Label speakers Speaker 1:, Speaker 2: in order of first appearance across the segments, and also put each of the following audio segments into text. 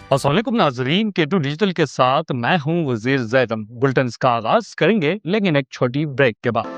Speaker 1: अस्सलाम वालेकुम नाजरीन, K2 डिजिटल के साथ मैं हूं वजीर जैदम। बुलेटिन का आगाज करेंगे लेकिन एक छोटी ब्रेक के बाद।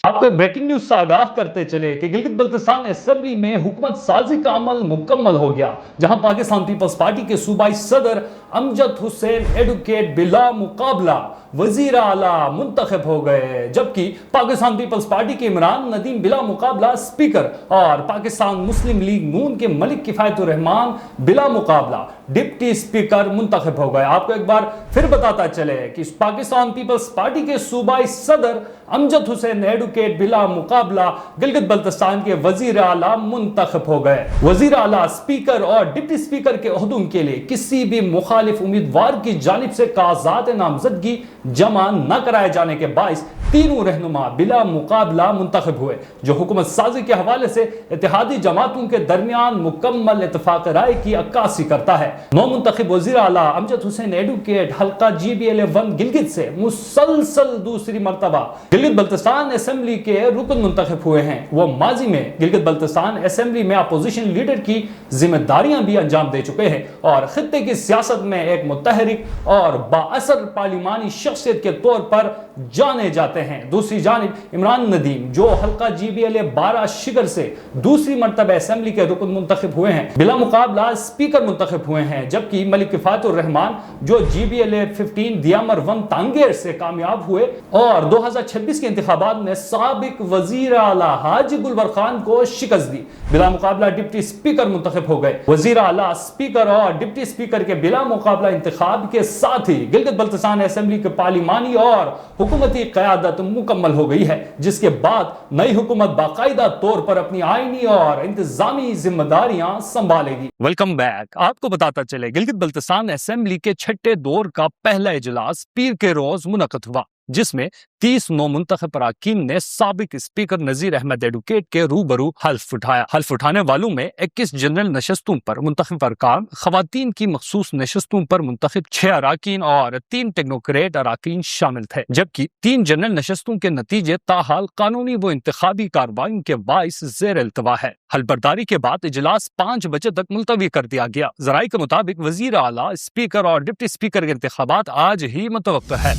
Speaker 1: आपको ब्रेकिंग न्यूज से आगाह करते चले कि गिलगित बल्तिस्तान असेंबली में हुकूमत साजी का अमल मुकम्मल हो गया, जहां पाकिस्तान पीपल्स पार्टी के सूबाई सदर अमजद हुसैन एडवोकेट बिला मुकाबला वजीर आला मुंतखब हो गए, जबकि पाकिस्तान पीपल्स पार्टी के इमरान नदीम बिला मुकाबला स्पीकर और पाकिस्तान मुस्लिम लीग नून के मलिक किफायतुर रहमान बिला मुकाबला डिप्टी स्पीकर मुंतखब हो गए। आपको एक बार फिर बताता चले कि पाकिस्तान पीपल्स पार्टी के सूबाई सदर अमजद हुसैन एडवोकेट बिला मुकाबला गिलगित बल्तिस्तान के वजीर आला मुंतखब हो गए। वजीर आला, स्पीकर और डिप्टी स्पीकर के ओहदों के लिए किसी भी मुखालिफ उम्मीदवार की जानिब से कागजात नामजदगी जमा न कराए जाने के बाइस तीनों रहनुमा बिला मुकाबला मुंतखब हुए, जो हुकूमत साजी के हवाले से इत्तेहादी जमातों के दरमियान मुकम्मल इत्तफाक राय की अक्कासी करता है। नौ मुंतखब वजीर आला अमजद हुसैन एडवोकेट हल्का GBLA1 गिलगित से मुसलसल दूसरी मरतबा गिलगित बल्तिस्तान असेंबली के रुकन मुंतखब हुए हैं। वो माजी में गिलगित बल्तिस्तान असेंबली में अपोजिशन लीडर की जिम्मेदारियां भी अंजाम दे चुके हैं और खित्ते की सियासत में एक मुतहरिक और बाअसर पार्लिमानी शख्सियत के तौर पर जाने जाते हैं। दूसरी जानिब इमरान नदीम, जो हल्का GBLA12 शिगर से दूसरी मरतबा असेंबली के रुकन मुंतखब हुए हैं, बिला मुकाबला स्पीकर मुंतखब हुए हैं, जबकि मलिक किफायतुर रहमान, जो GBLA15 दियामर 1 तांगेर से कामयाब हुए और 2026 के इंतखाबात में साबिक वजीर आला हाजी गुलबर खान को शिकस्त दी, बिला मुकाबला डिप्टी स्पीकर मुंतखब हो गए। वजीर आला, स्पीकर और डिप्टी स्पीकर के बिला मुकाबला इंतखाब के साथ ही गिलगित बल्तिस्तान असेंबली के पार्लिमानी और हुकूमती क़यादत मुकम्मल हो गई है, जिसके बाद नई हुकूमत बाकायदा तौर पर अपनी आईनी और इंतजामी जिम्मेदारियां संभालेगी। Welcome back. आपको बताता चले गिलगित बल्तिस्तान असेंबली के छठे दौर का पहला इजलास पीर के रोज मुनक़द हुआ, जिसमें 30 नौ मुंतखब अरकान ने साबिक स्पीकर नजीर अहमद एडवोकेट के रूबरू हल्फ उठाया। हल्फ उठाने वालों में 21 जनरल नशस्तों पर मुंतखब अरकान, खवातीन की मखसूस नशस्तों पर मुंतखब 6 अरकान और 3 टेक्नोक्रेट अरकान शामिल थे, जबकि 3 जनरल नशस्तों के नतीजे ताहाल कानूनी व इंतखाबी कार्रवाई के बाइस जेर इल्तवा है। हलबरदारी के बाद इजलास 5 बजे तक मुलतवी कर दिया गया। जराये के मुताबिक वजीर आला, स्पीकर और डिप्टी स्पीकर के इंतखाबात आज ही मुतवक्किल है।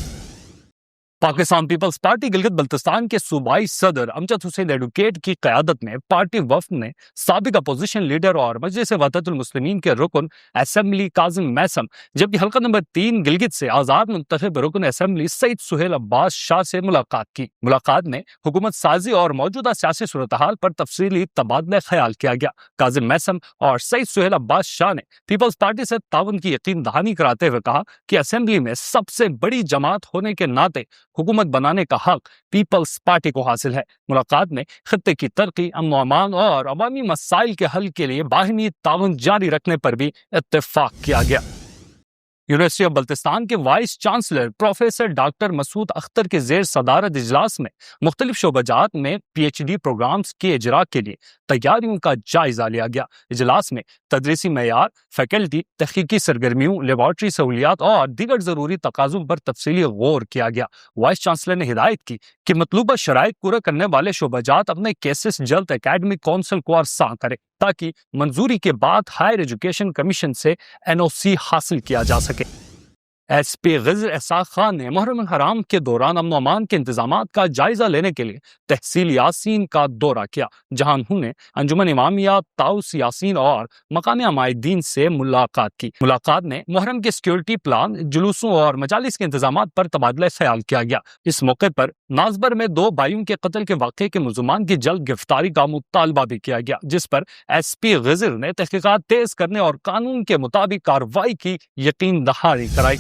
Speaker 1: पाकिस्तान पीपल्स पार्टी गिलगित बल्तिस्तान के सूबाई सदर अमजद हुसैन एडवोकेट की क़यादत में पार्टी वफ़द ने साबिक अपोजिशन लीडर और मजलिस वहदतुल मुस्लिमीन के रुकन असेंबली काजिम मैसम, जबकि हल्का नंबर 3 गिलगित से आज़ाद मुंतखब रुकन असेंबली सईद सुहेल अब्बास शाह से मुलाकात की। मुलाकात में हुकूमत साजी और मौजूदा सियासी सूरत हाल पर तफसीली तबादला ख्याल किया गया। काजिम मैसम और सईद सुहेल अब्बास शाह ने पीपल्स पार्टी से ताउन की यकीन दहानी कराते हुए कहा कि असेंबली में सबसे बड़ी जमात होने के नाते हुकूमत बनाने का हक पीपल्स पार्टी को हासिल है। मुलाकात में खित्ते की तरक्की, अमन अमान और अवामी मसाइल के हल के लिए बाहिनी ताउन जारी रखने पर भी इत्तेफाक किया गया। यूनिवर्सिटी ऑफ बल्तिस्तान के vice chancellor professor doctor Masood Akhtar के जेर सदारत इजलास में मुख्तलिफ शोबाजात में PhD प्रोग्राम्स के इजरा के लिए तैयारियों का जायजा लिया गया। इजलास में तदरीसी मयार, फैकल्टी, तहकीकी सरगर्मियों, लेबॉर्ट्री सहूलियात और दीगर ज़रूरी तकाज़ों पर तफसीली गौर किया गया। वाइस चांसलर ने हिदायत की कि मतलूबा शराइत पूरा करने वाले शोबाजात अपने केसेस जल्द एकेडमिक कौंसिल को अरसा करें, ताकि मंजूरी के बाद हायर एजुकेशन कमीशन से NOC हासिल किया जा सके। SP ग़ज़र एहसास खान ने मुहर्रम हराम के दौरान अमन अमान के इंतजामात का जायजा लेने के लिए तहसील यासीन का दौरा किया, जहां उन्होंने अंजुमन इमामिया, ताउस यासीन और मकामी अमायदीन से मुलाकात की। मुलाकात में मुहर्रम के सिक्योरिटी प्लान, जुलूसों और मजालिस के इंतजामात पर तबादला ख्याल किया गया। इस मौके पर नाजबर में 2 भाइयों के कत्ल के वाक़े के मुलज़मान की जल्द गिरफ्तारी का मुतालबा भी किया गया, जिस पर SP ग़ज़र ने तहक़ीक़ात तेज करने और कानून के मुताबिक कार्रवाई की यकीन दहानी कराई।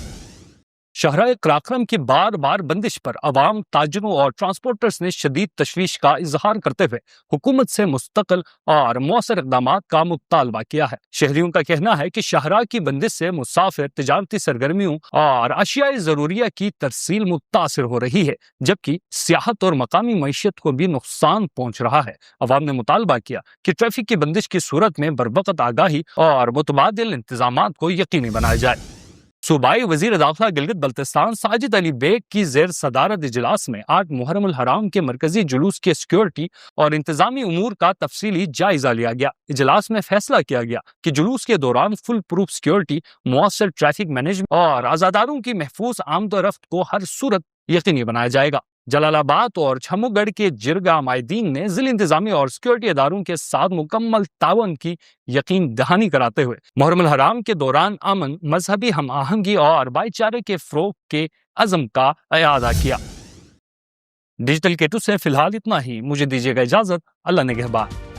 Speaker 1: شاہراہ قراقرم کی بار بار بندش پر عوام، تاجروں اور ٹرانسپورٹرز نے شدید تشویش کا اظہار کرتے ہوئے حکومت سے مستقل اور مؤثر اقدامات کا مطالبہ کیا ہے۔ شہریوں کا کہنا ہے کہ شاہراہ کی بندش سے مسافر، تجارتی سرگرمیوں اور اشیاء ضروریہ کی ترسیل متاثر ہو رہی ہے، جبکہ سیاحت اور مقامی معیشت کو بھی نقصان پہنچ رہا ہے۔ عوام نے مطالبہ کیا کہ ٹریفک کی بندش کی صورت میں بروقت آگاہی اور متبادل انتظامات کو یقینی بنایا جائے۔ صوبائی وزیر داخلہ گلگت بلتستان ساجد علی بیگ کی زیر صدارت اجلاس میں آج محرم الحرام کے مرکزی جلوس کی سیکیورٹی اور انتظامی امور کا تفصیلی جائزہ لیا گیا۔ اجلاس میں فیصلہ کیا گیا کہ جلوس کے دوران فل پروف سیکیورٹی، مؤثر ٹریفک مینجمنٹ اور عزاداروں کی محفوظ آمد و رفت کو ہر صورت یقینی بنایا جائے گا۔ جلال آباد اور چھمو گڑھ کے جرگہ مائدین نے ضلع انتظامی اور سیکیورٹی اداروں کے ساتھ مکمل تعاون کی یقین دہانی کراتے ہوئے محرم الحرام کے دوران امن، مذہبی ہم آہنگی اور بھائی چارے کے فروغ کے عزم کا اعادہ کیا۔ ڈیجیٹل کیٹو سے فی الحال اتنا ہی، مجھے دیجیے گا اجازت، اللہ نگہبان۔